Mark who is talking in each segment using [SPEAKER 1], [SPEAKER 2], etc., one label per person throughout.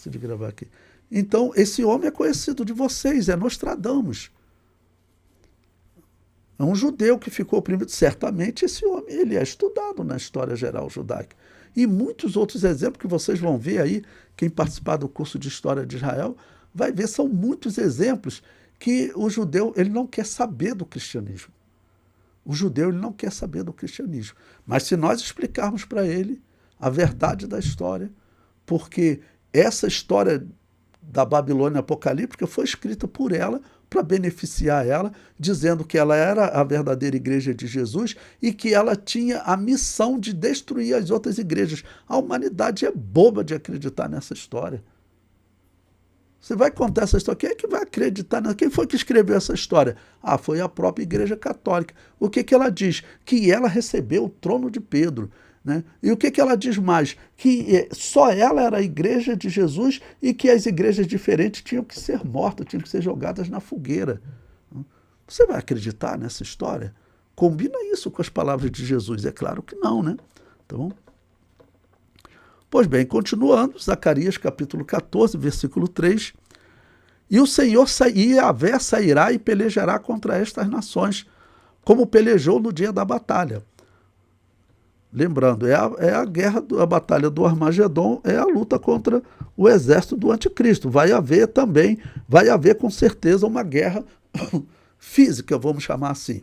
[SPEAKER 1] esqueci de gravar aqui. Então, esse homem é conhecido de vocês, é Nostradamus. É um judeu que ficou oprimido. Certamente esse homem ele é estudado na história geral judaica. E muitos outros exemplos que vocês vão ver aí, quem participar do curso de História de Israel, vai ver, são muitos exemplos que o judeu ele não quer saber do cristianismo. O judeu ele não quer saber do cristianismo. Mas se nós explicarmos para ele a verdade da história, porque essa história da Babilônia apocalíptica foi escrita por ela para beneficiar ela, dizendo que ela era a verdadeira igreja de Jesus e que ela tinha a missão de destruir as outras igrejas. A humanidade é boba de acreditar nessa história. Você vai contar essa história, quem é que vai acreditar nela? Quem foi que escreveu essa história? Ah, foi a própria Igreja Católica. O que ela diz? Que ela recebeu o trono de Pedro. Né? E o que ela diz mais? Que só ela era a igreja de Jesus e que as igrejas diferentes tinham que ser mortas, tinham que ser jogadas na fogueira. Você vai acreditar nessa história? Combina isso com as palavras de Jesus? É claro que não, né? Tá bom? Pois bem, continuando, Zacarias capítulo 14, versículo 3. E o Senhor Yahvé sairá e pelejará contra estas nações, como pelejou no dia da batalha. Lembrando, é a guerra, a batalha do Armagedon, é a luta contra o exército do anticristo. Vai haver com certeza uma guerra física, vamos chamar assim.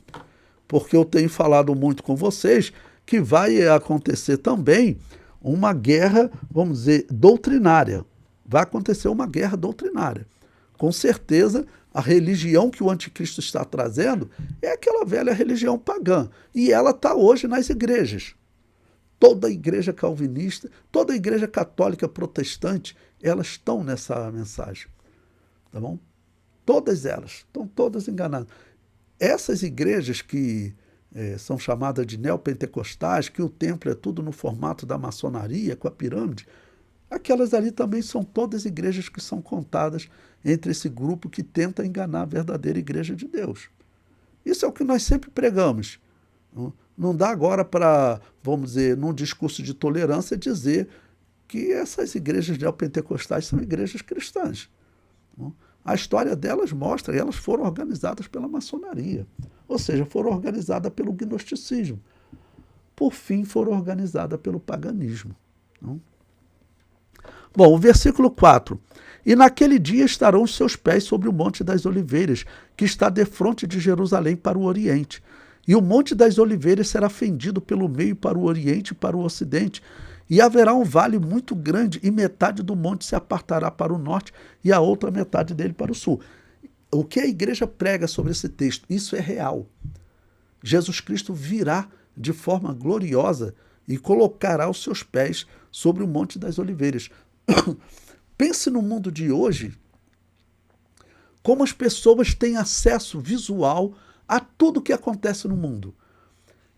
[SPEAKER 1] Porque eu tenho falado muito com vocês que vai acontecer também uma guerra, vamos dizer, doutrinária. Vai acontecer uma guerra doutrinária. Com certeza, a religião que o anticristo está trazendo é aquela velha religião pagã. E ela está hoje nas igrejas. Toda a igreja calvinista, toda a igreja católica protestante, elas estão nessa mensagem. Tá bom? Todas elas, estão todas enganadas. Essas igrejas que são chamadas de neopentecostais, que o templo é tudo no formato da maçonaria, com a pirâmide, aquelas ali também são todas igrejas que são contadas entre esse grupo que tenta enganar a verdadeira igreja de Deus. Isso é o que nós sempre pregamos. Não dá agora para, vamos dizer, num discurso de tolerância, dizer que essas igrejas neopentecostais são igrejas cristãs. A história delas mostra que elas foram organizadas pela maçonaria, ou seja, foram organizadas pelo gnosticismo. Por fim, foram organizadas pelo paganismo. Bom, o versículo 4. E naquele dia estarão os seus pés sobre o Monte das Oliveiras, que está defronte de Jerusalém para o Oriente. E o Monte das Oliveiras será fendido pelo meio para o Oriente e para o Ocidente. E haverá um vale muito grande, e metade do monte se apartará para o norte e a outra metade dele para o sul. O que a igreja prega sobre esse texto? Isso é real. Jesus Cristo virá de forma gloriosa e colocará os seus pés sobre o Monte das Oliveiras. Pense no mundo de hoje, como as pessoas têm acesso visual a tudo que acontece no mundo.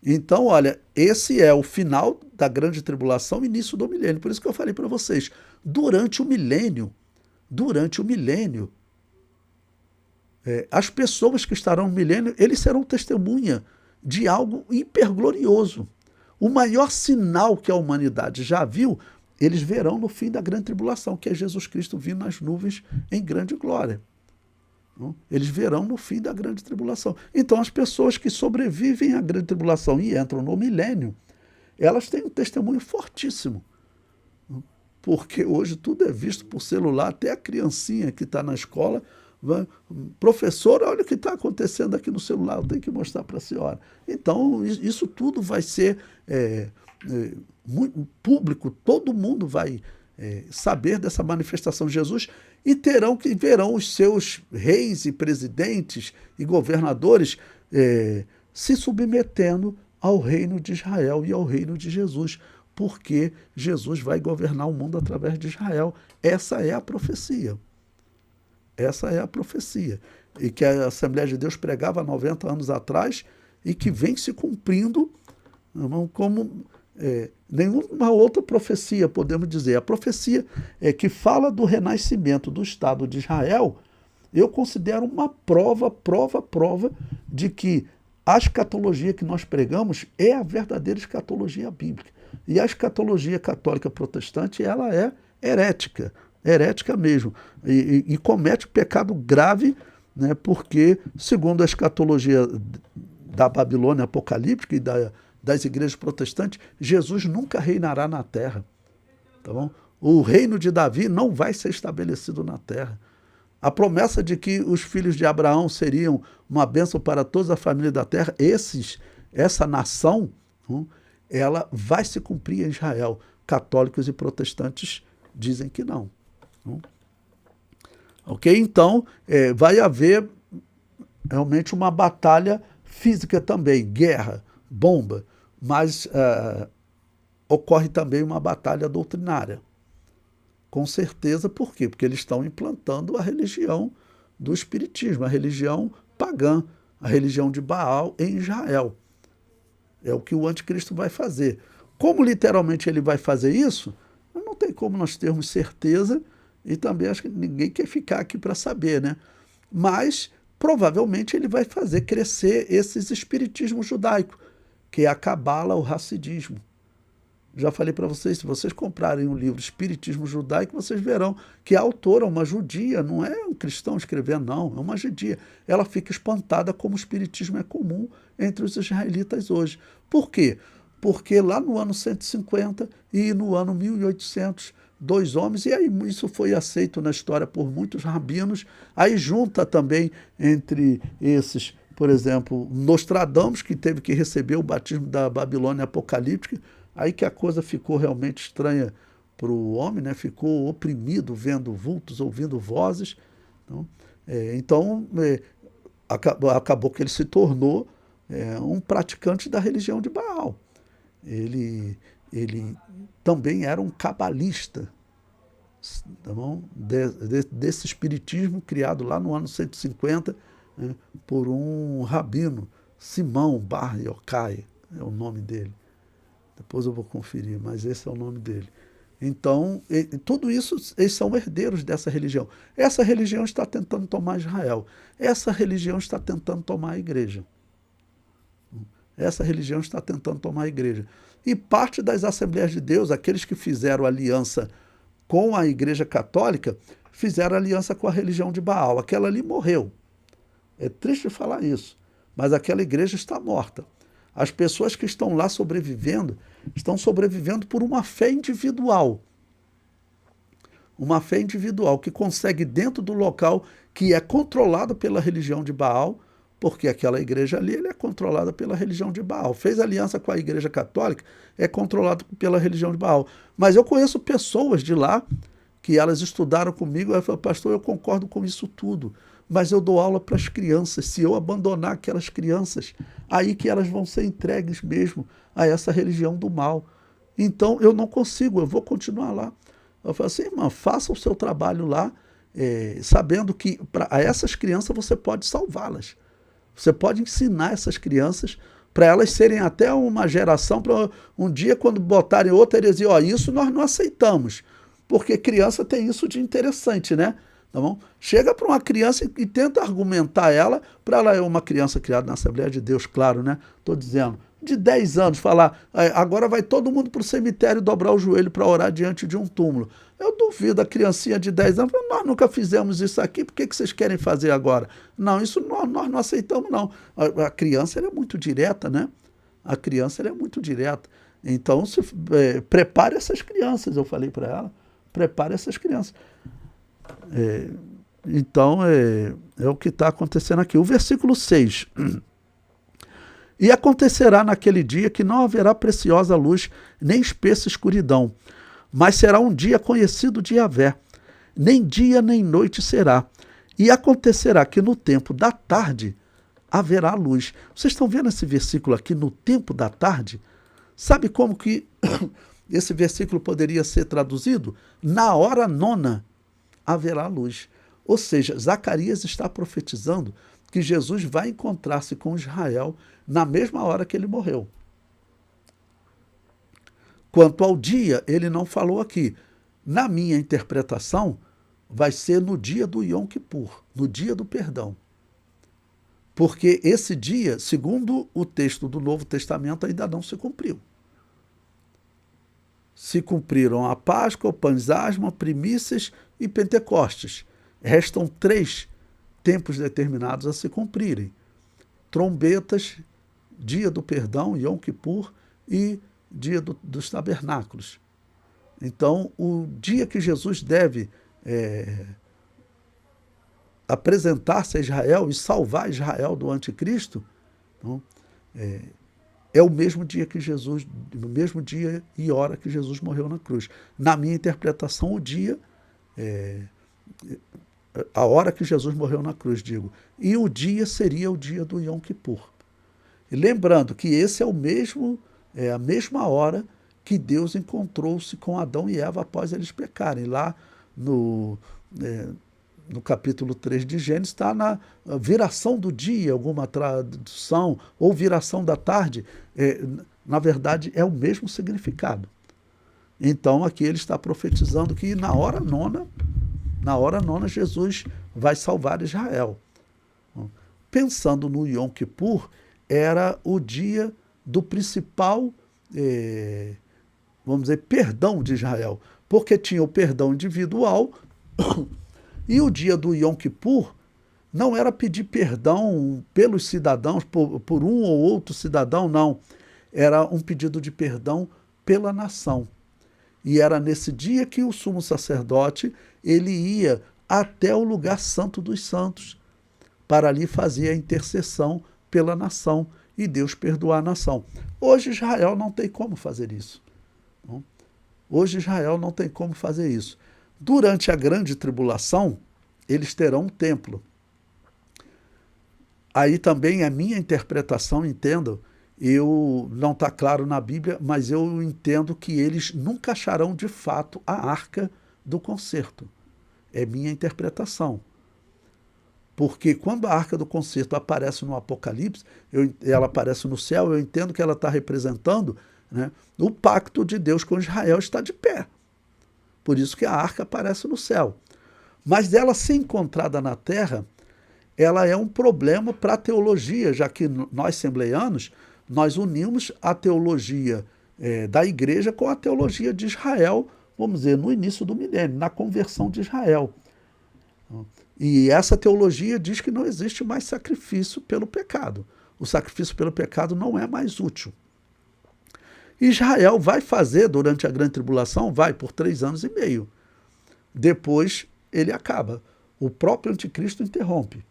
[SPEAKER 1] Então, olha, esse é o final da grande tribulação, início do milênio. Por isso que eu falei para vocês, durante o milênio, as pessoas que estarão no milênio, eles serão testemunha de algo hiperglorioso. O maior sinal que a humanidade já viu, eles verão no fim da grande tribulação, que é Jesus Cristo vindo nas nuvens em grande glória. Eles verão no fim da grande tribulação. Então, as pessoas que sobrevivem à grande tribulação e entram no milênio, elas têm um testemunho fortíssimo. Porque hoje tudo é visto por celular, até a criancinha que está na escola, professor, olha o que está acontecendo aqui no celular, eu tenho que mostrar para a senhora. Então, isso tudo vai ser muito público, todo mundo vai saber dessa manifestação de Jesus e verão os seus reis e presidentes e governadores se submetendo ao reino de Israel e ao reino de Jesus, porque Jesus vai governar o mundo através de Israel. Essa é a profecia. Essa é a profecia. E que a Assembleia de Deus pregava há 90 anos atrás e que vem se cumprindo como nenhuma outra profecia, podemos dizer. A profecia que fala do renascimento do Estado de Israel, eu considero uma prova de que a escatologia que nós pregamos é a verdadeira escatologia bíblica. E a escatologia católica protestante, ela é herética, herética mesmo, e comete pecado grave, né, porque, segundo a escatologia da Babilônia apocalíptica e das igrejas protestantes, Jesus nunca reinará na terra. Tá bom? O reino de Davi não vai ser estabelecido na terra. A promessa de que os filhos de Abraão seriam uma bênção para toda a família da terra, essa nação, ela vai se cumprir em Israel. Católicos e protestantes dizem que não. Ok? Então, vai haver realmente uma batalha física também, guerra, bomba, mas ocorre também uma batalha doutrinária. Com certeza, por quê? Porque eles estão implantando a religião do espiritismo, a religião pagã, a religião de Baal em Israel. É o que o anticristo vai fazer. Como literalmente ele vai fazer isso, não tem como nós termos certeza, e também acho que ninguém quer ficar aqui para saber, né? Mas provavelmente ele vai fazer crescer esses espiritismos judaicos, que é a cabala, o hassidismo. Já falei para vocês, se vocês comprarem um livro Espiritismo Judaico, vocês verão que a autora é uma judia, não é um cristão escrevendo, não, é uma judia. Ela fica espantada como o espiritismo é comum entre os israelitas hoje. Por quê? Porque lá no ano 150 e no ano 1800, dois homens, e aí isso foi aceito na história por muitos rabinos, aí junta também entre esses, por exemplo, Nostradamus, que teve que receber o batismo da Babilônia apocalíptica, aí que a coisa ficou realmente estranha para o homem, né? Ficou oprimido, vendo vultos, ouvindo vozes. Então, acabou que ele se tornou um praticante da religião de Baal. Ele também era um cabalista, tá bom? Desse espiritismo criado lá no ano 150, né, por um rabino, Simão Bar Yochai, é o nome dele. Depois eu vou conferir, mas esse é o nome dele. Então, tudo isso, eles são herdeiros dessa religião. Essa religião está tentando tomar Israel. Essa religião está tentando tomar a igreja. Essa religião está tentando tomar a igreja. E parte das Assembleias de Deus, aqueles que fizeram aliança com a Igreja Católica, fizeram aliança com a religião de Baal. Aquela ali morreu. É triste falar isso, mas aquela igreja está morta. As pessoas que estão lá sobrevivendo, estão sobrevivendo por uma fé individual. Uma fé individual que consegue, dentro do local que é controlado pela religião de Baal, porque aquela igreja ali é controlada pela religião de Baal. Fez aliança com a Igreja Católica, é controlado pela religião de Baal. Mas eu conheço pessoas de lá que elas estudaram comigo, eu falei, pastor, eu concordo com isso tudo, mas eu dou aula para as crianças. Se eu abandonar aquelas crianças, aí que elas vão ser entregues mesmo a essa religião do mal. Então, eu não consigo, eu vou continuar lá. Eu falo assim, irmã, faça o seu trabalho lá, sabendo que a essas crianças você pode salvá-las. Você pode ensinar essas crianças para elas serem até uma geração, para um dia, quando botarem outra heresia, isso nós não aceitamos, porque criança tem isso de interessante, né? Tá bom? Chega para uma criança e tenta argumentar ela, para ela é uma criança criada na Assembleia de Deus, claro, né? Estou dizendo, de 10 anos, falar, agora vai todo mundo para o cemitério dobrar o joelho para orar diante de um túmulo. Eu duvido, a criancinha de 10 anos, nós nunca fizemos isso aqui, por que vocês querem fazer agora? Não, isso nós não aceitamos, não. A criança ela é muito direta, né? A criança ela é muito direta. Então, prepare essas crianças, eu falei para ela, prepare essas crianças. Então, é o que está acontecendo aqui. O versículo 6. E acontecerá naquele dia que não haverá preciosa luz, nem espessa escuridão, mas será um dia conhecido de Yahvé, nem dia nem noite será. E acontecerá que no tempo da tarde haverá luz. Vocês estão vendo esse versículo aqui, no tempo da tarde? Sabe como que esse versículo poderia ser traduzido? Na hora nona haverá luz. Ou seja, Zacarias está profetizando que Jesus vai encontrar-se com Israel na mesma hora que ele morreu. Quanto ao dia, ele não falou aqui. Na minha interpretação, vai ser no dia do Yom Kippur, no dia do perdão. Porque esse dia, segundo o texto do Novo Testamento, ainda não se cumpriu. Se cumpriram a Páscoa, o pães asma, primícias e Pentecostes. Restam 3 tempos determinados a se cumprirem. Trombetas, dia do perdão, Yom Kippur, e dia dos tabernáculos. Então, o dia que Jesus deve apresentar-se a Israel e salvar Israel do anticristo, então, é o mesmo dia que Jesus, no mesmo dia e hora que Jesus morreu na cruz. Na minha interpretação, o dia, a hora que Jesus morreu na cruz, digo, e o dia seria o dia do Yom Kippur. E lembrando que esse é a mesma hora que Deus encontrou-se com Adão e Eva após eles pecarem. Lá no capítulo 3 de Gênesis está na viração do dia, alguma tradução, ou viração da tarde. Na verdade, é o mesmo significado. Então, aqui ele está profetizando que na hora nona, Jesus vai salvar Israel. Pensando no Yom Kippur, era o dia do principal, vamos dizer, perdão de Israel, porque tinha o perdão individual e o dia do Yom Kippur não era pedir perdão pelos cidadãos, por um ou outro cidadão, não. Era um pedido de perdão pela nação. E era nesse dia que o sumo sacerdote ele ia até o lugar santo dos santos para ali fazer a intercessão pela nação e Deus perdoar a nação. Hoje Israel não tem como fazer isso. Hoje Israel não tem como fazer isso. Durante a grande tribulação, eles terão um templo. Aí também a minha interpretação, entendo, não está claro na Bíblia, mas eu entendo que eles nunca acharão de fato a arca do concerto. É minha interpretação. Porque quando a arca do concerto aparece no Apocalipse, ela aparece no céu, eu entendo que ela está representando, né, o pacto de Deus com Israel está de pé. Por isso que a arca aparece no céu. Mas dela ser encontrada na terra, ela é um problema para a teologia, já que nós, assembleianos, nós unimos a teologia da igreja com a teologia de Israel, vamos dizer, no início do milênio, na conversão de Israel. E essa teologia diz que não existe mais sacrifício pelo pecado. O sacrifício pelo pecado não é mais útil. Israel vai fazer, durante a grande tribulação, vai por 3 anos e meio. Depois ele acaba. O próprio anticristo interrompe.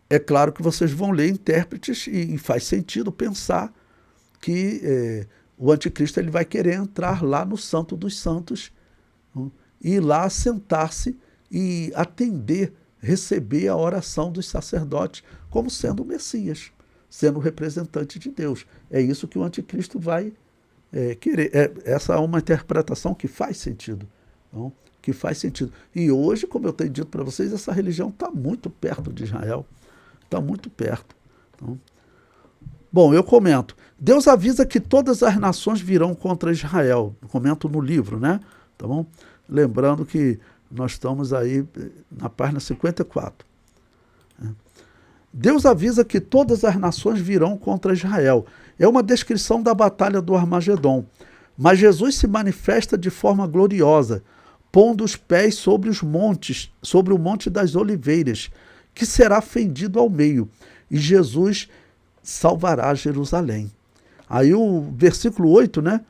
[SPEAKER 1] É claro que vocês vão ler intérpretes e faz sentido pensar que o anticristo ele vai querer entrar lá no Santo dos Santos, e ir lá sentar-se e atender, receber a oração dos sacerdotes como sendo o Messias, sendo o representante de Deus. É isso que o anticristo vai querer. Essa é uma interpretação que faz sentido. Então, que faz sentido. E hoje, como eu tenho dito para vocês, essa religião está muito perto de Israel. Está muito perto. Então, bom, eu comento. Deus avisa que todas as nações virão contra Israel. Eu comento no livro, né? Tá bom? Lembrando que nós estamos aí na página 54. Deus avisa que todas as nações virão contra Israel. É uma descrição da batalha do Armagedon. Mas Jesus se manifesta de forma gloriosa, pondo os pés sobre os montes, sobre o Monte das Oliveiras, que será fendido ao meio, e Jesus salvará Jerusalém. Aí o versículo 8, né?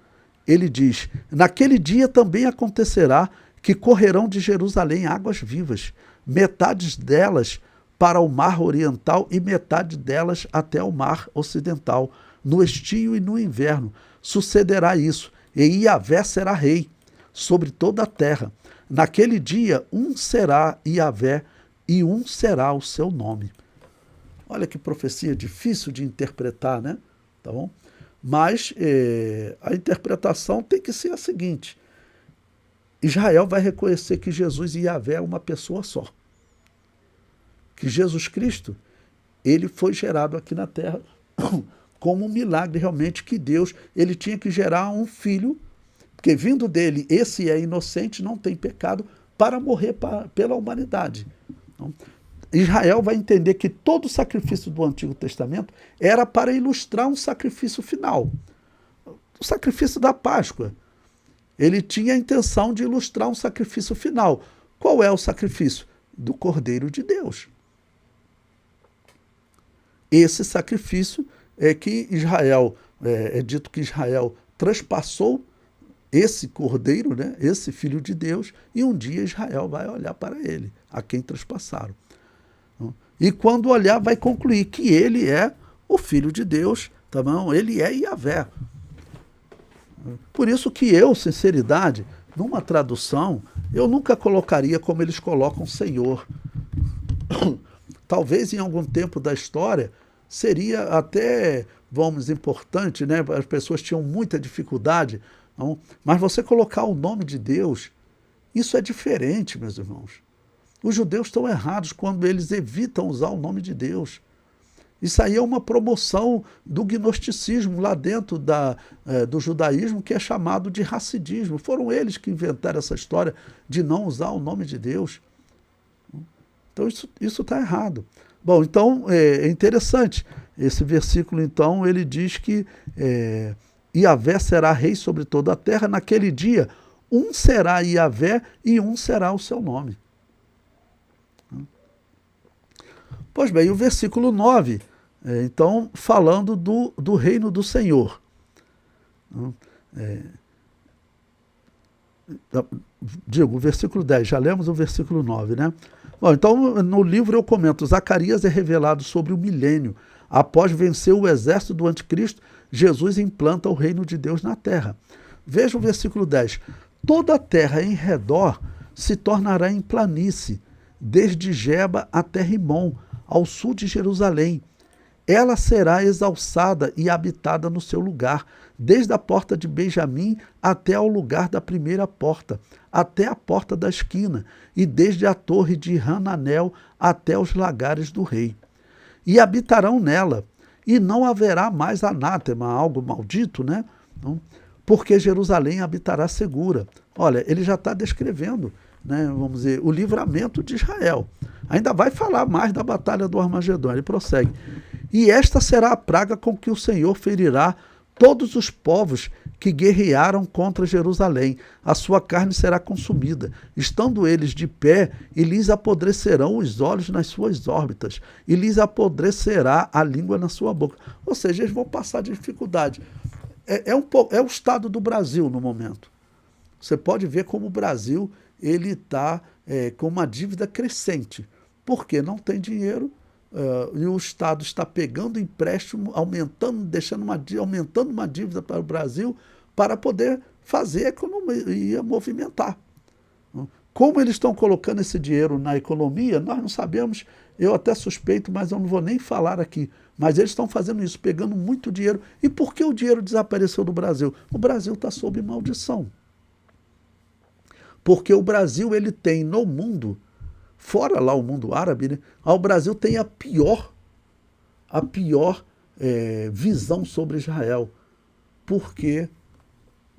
[SPEAKER 1] Ele diz, naquele dia também acontecerá que correrão de Jerusalém águas vivas, metade delas para o mar oriental e metade delas até o mar ocidental, no estio e no inverno. Sucederá isso, e Iavé será rei sobre toda a terra. Naquele dia, um será Iavé e um será o seu nome. Olha que profecia difícil de interpretar, né? Tá bom? Mas a interpretação tem que ser a seguinte: Israel vai reconhecer que Jesus e Iavé é uma pessoa só. Que Jesus Cristo, ele foi gerado aqui na terra como um milagre realmente, que Deus, ele tinha que gerar um filho, porque vindo dele, esse é inocente, não tem pecado, para morrer pela humanidade. Então, Israel vai entender que todo o sacrifício do Antigo Testamento era para ilustrar um sacrifício final. O sacrifício da Páscoa. ele tinha a intenção de ilustrar um sacrifício final. Qual é o sacrifício? Do Cordeiro de Deus. Esse sacrifício é que Israel, é dito que Israel transpassou esse cordeiro, né, esse filho de Deus, e um dia Israel vai olhar para ele, a quem transpassaram. E quando olhar, vai concluir que ele é o filho de Deus, tá bom? Ele é Yahvé. Por isso que eu, sinceridade, numa tradução, eu nunca colocaria como eles colocam Senhor. Talvez em algum tempo da história seria até, vamos, importante, né? As pessoas tinham muita dificuldade, não? Mas você colocar o nome de Deus, isso é diferente, meus irmãos. Os judeus estão errados quando eles evitam usar o nome de Deus. Isso aí é uma promoção do gnosticismo lá dentro do judaísmo, que é chamado de racidismo. Foram eles que inventaram essa história de não usar o nome de Deus. Então isso está errado. Bom, então é interessante. Esse versículo, então, ele diz que Yahvé será rei sobre toda a terra. Naquele dia, um será Yahvé e um será o seu nome. Pois bem, o versículo 9, então, falando do reino do Senhor. O versículo 10, já lemos o versículo 9, né? Bom, então, no livro eu comento, Zacarias é revelado sobre o milênio. Após vencer o exército do anticristo, Jesus implanta o reino de Deus na terra. Veja o versículo 10. Toda a terra em redor se tornará em planície, desde Geba até Rimon, ao sul de Jerusalém. Ela será exalçada e habitada no seu lugar, desde a porta de Benjamim até ao lugar da primeira porta, até a porta da esquina, e desde a torre de Hananel até os lagares do rei. E habitarão nela, e não haverá mais anátema, algo maldito, né? Porque Jerusalém habitará segura. Olha, ele já está descrevendo, né, vamos dizer, o livramento de Israel. Ainda vai falar mais da batalha do Armagedon, ele prossegue. E esta será a praga com que o Senhor ferirá todos os povos que guerrearam contra Jerusalém. A sua carne será consumida, estando eles de pé, e lhes apodrecerão os olhos nas suas órbitas, e lhes apodrecerá a língua na sua boca. Ou seja, eles vão passar dificuldade. É o estado do Brasil no momento. Você pode ver como o Brasil ele está com uma dívida crescente, porque não tem dinheiro, e o Estado está pegando empréstimo, aumentando uma dívida para o Brasil para poder fazer a economia movimentar. Como eles estão colocando esse dinheiro na economia, nós não sabemos, eu até suspeito, mas eu não vou nem falar aqui. Mas eles estão fazendo isso, pegando muito dinheiro. E por que o dinheiro desapareceu do Brasil? O Brasil está sob maldição. Porque o Brasil ele tem no mundo, fora lá o mundo árabe, né, o Brasil tem a pior visão sobre Israel. Porque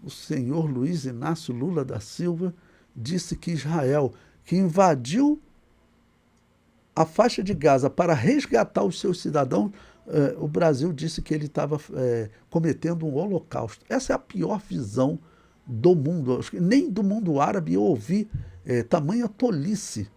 [SPEAKER 1] o senhor Luiz Inácio Lula da Silva disse que Israel, que invadiu a faixa de Gaza para resgatar os seus cidadãos, o Brasil disse que ele estava cometendo um holocausto. Essa é a pior visão do mundo. Nem do mundo árabe eu ouvi tamanha tolice,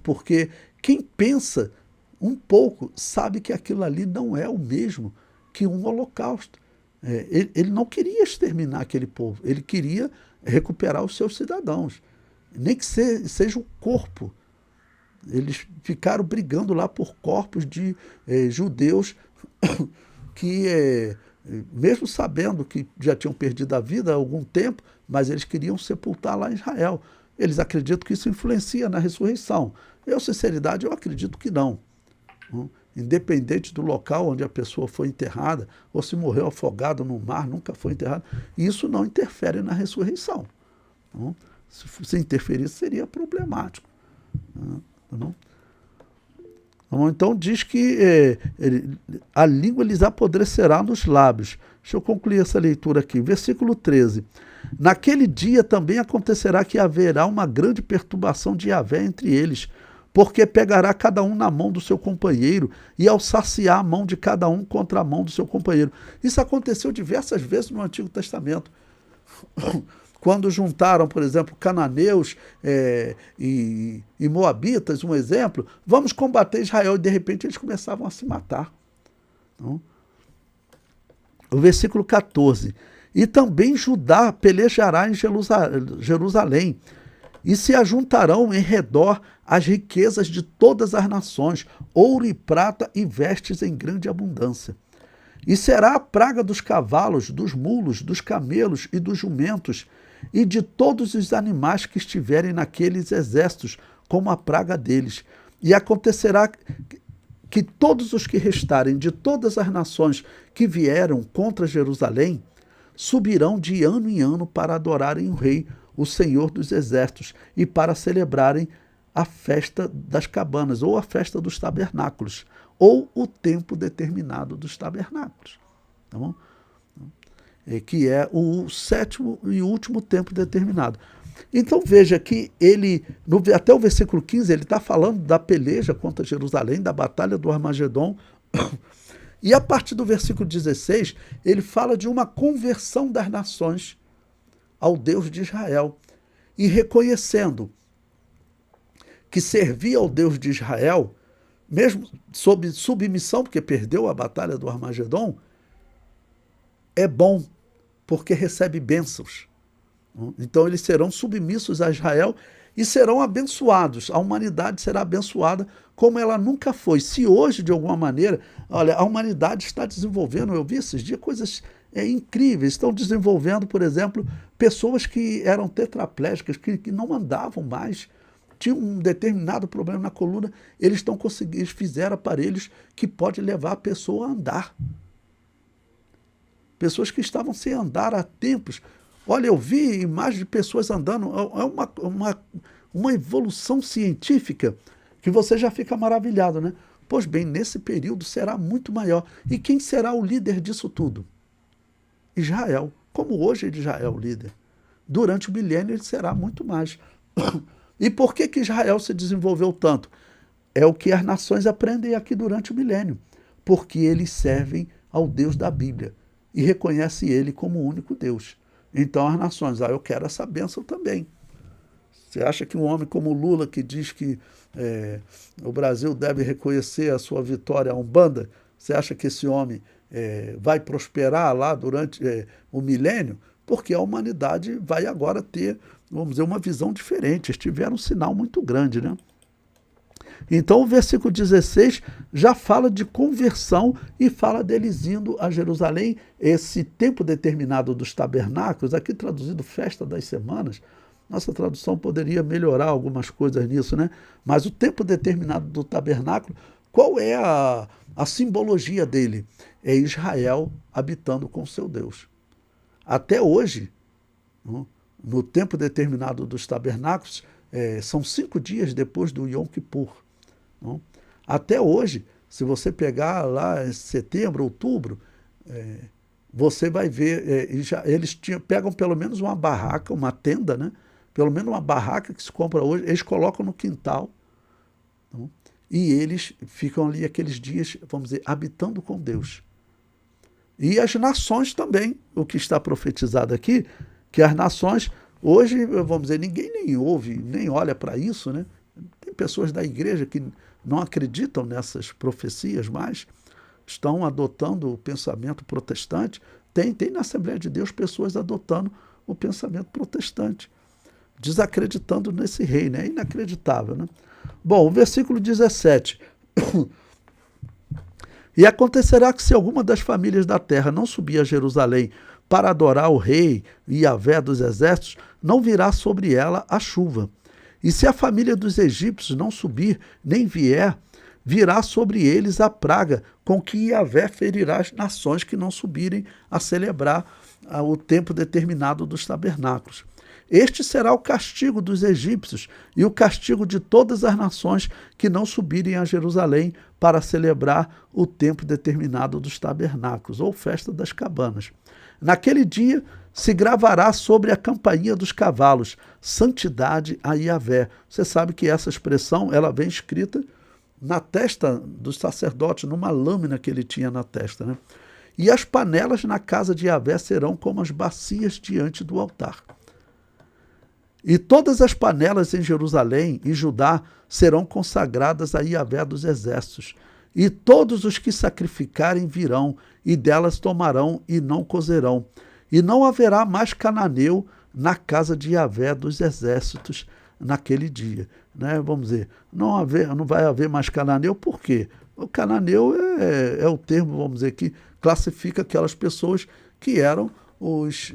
[SPEAKER 1] porque quem pensa um pouco sabe que aquilo ali não é o mesmo que um holocausto. Ele não queria exterminar aquele povo, ele queria recuperar os seus cidadãos, nem que seja o corpo. Eles ficaram brigando lá por corpos de judeus que, mesmo sabendo que já tinham perdido a vida há algum tempo, mas eles queriam sepultar lá em Israel. Eles acreditam que isso influencia na ressurreição. Eu, sinceridade, eu acredito que não. Independente do local onde a pessoa foi enterrada, ou se morreu afogado no mar, nunca foi enterrado, isso não interfere na ressurreição. Se interferisse, seria problemático. Então diz que a língua lhes apodrecerá nos lábios. Deixa eu concluir essa leitura aqui. Versículo 13. Naquele dia também acontecerá que haverá uma grande perturbação de Yahvé entre eles, porque pegará cada um na mão do seu companheiro e alçar-se-á a mão de cada um contra a mão do seu companheiro. Isso aconteceu diversas vezes no Antigo Testamento. quando juntaram, por exemplo, cananeus e moabitas, um exemplo, vamos combater Israel, e de repente eles começavam a se matar. Então, o versículo 14, e também Judá pelejará em Jerusalém, e se ajuntarão em redor as riquezas de todas as nações, ouro e prata e vestes em grande abundância. E será a praga dos cavalos, dos mulos, dos camelos e dos jumentos, e de todos os animais que estiverem naqueles exércitos, como a praga deles. E acontecerá que todos os que restarem de todas as nações que vieram contra Jerusalém, subirão de ano em ano para adorarem o Rei, o Senhor dos Exércitos, e para celebrarem a festa das cabanas, ou a festa dos tabernáculos, ou o tempo determinado dos tabernáculos. Tá bom? Que é o sétimo e último tempo determinado. Então veja que ele, até o versículo 15, ele está falando da peleja contra Jerusalém, da batalha do Armagedon, e a partir do versículo 16, ele fala de uma conversão das nações ao Deus de Israel, e reconhecendo que servir ao Deus de Israel, mesmo sob submissão, porque perdeu a batalha do Armagedon, é bom, porque recebe bênçãos. Então eles serão submissos a Israel e serão abençoados. A humanidade será abençoada como ela nunca foi. Se hoje, de alguma maneira, olha, a humanidade está desenvolvendo, eu vi esses dias coisas incríveis, estão desenvolvendo, por exemplo, pessoas que eram tetraplégicas, que não andavam mais, tinham um determinado problema na coluna, eles fizeram aparelhos que podem levar a pessoa a andar. Pessoas que estavam sem andar há tempos. Olha, eu vi imagens de pessoas andando, é uma evolução científica que você já fica maravilhado, né? Pois bem, nesse período será muito maior. E quem será o líder disso tudo? Israel. Como hoje Israel é o líder. Durante o milênio ele será muito mais. E por que Israel se desenvolveu tanto? É o que as nações aprendem aqui durante o milênio. Porque eles servem ao Deus da Bíblia e reconhecem ele como o único Deus. Então as nações, eu quero essa bênção também. Você acha que um homem como Lula, que diz que o Brasil deve reconhecer a sua vitória à Umbanda, você acha que esse homem vai prosperar lá durante o milênio? Porque a humanidade vai agora ter, vamos dizer, uma visão diferente. Eles tiveram um sinal muito grande, né? Então o versículo 16 já fala de conversão e fala deles indo a Jerusalém, esse tempo determinado dos tabernáculos, aqui traduzido festa das semanas. Nossa tradução poderia melhorar algumas coisas nisso, né? Mas o tempo determinado do tabernáculo, qual é a simbologia dele? É Israel habitando com seu Deus. Até hoje, no tempo determinado dos tabernáculos, são 5 dias depois do Yom Kippur. Até hoje, se você pegar lá em setembro, outubro, você vai ver, eles pegam pelo menos uma barraca, uma tenda, né? Pelo menos uma barraca que se compra hoje, eles colocam no quintal, e eles ficam ali aqueles dias, vamos dizer, habitando com Deus. E as nações também, o que está profetizado aqui, que as nações, hoje, vamos dizer, ninguém nem ouve, nem olha para isso, né? Tem pessoas da igreja que não acreditam nessas profecias mais, estão adotando o pensamento protestante. Tem na Assembleia de Deus pessoas adotando o pensamento protestante, desacreditando nesse rei, né? É inacreditável, né? Bom, o versículo 17. E acontecerá que se alguma das famílias da terra não subir a Jerusalém para adorar o rei Yahvé dos exércitos, não virá sobre ela a chuva. E se a família dos egípcios não subir, nem vier, virá sobre eles a praga, com que Yahvé ferirá as nações que não subirem a celebrar o tempo determinado dos tabernáculos. Este será o castigo dos egípcios e o castigo de todas as nações que não subirem a Jerusalém para celebrar o tempo determinado dos tabernáculos, ou festa das cabanas. Naquele dia se gravará sobre a campainha dos cavalos, santidade a Yahvé. Você sabe que essa expressão ela vem escrita na testa do sacerdote, numa lâmina que ele tinha na testa, né? E as panelas na casa de Yahvé serão como as bacias diante do altar. E todas as panelas em Jerusalém e Judá serão consagradas a Yahvé dos exércitos. E todos os que sacrificarem virão, e delas tomarão e não cozerão. E não haverá mais cananeu na casa de Yahvé dos exércitos naquele dia. Né? Vamos dizer, não vai haver mais cananeu, por quê? O cananeu é o termo, vamos dizer, que classifica aquelas pessoas que eram os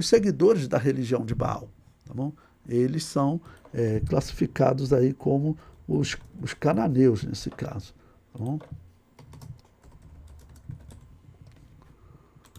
[SPEAKER 1] seguidores da religião de Baal. Tá bom? Eles são classificados aí como os cananeus, nesse caso. Tá bom?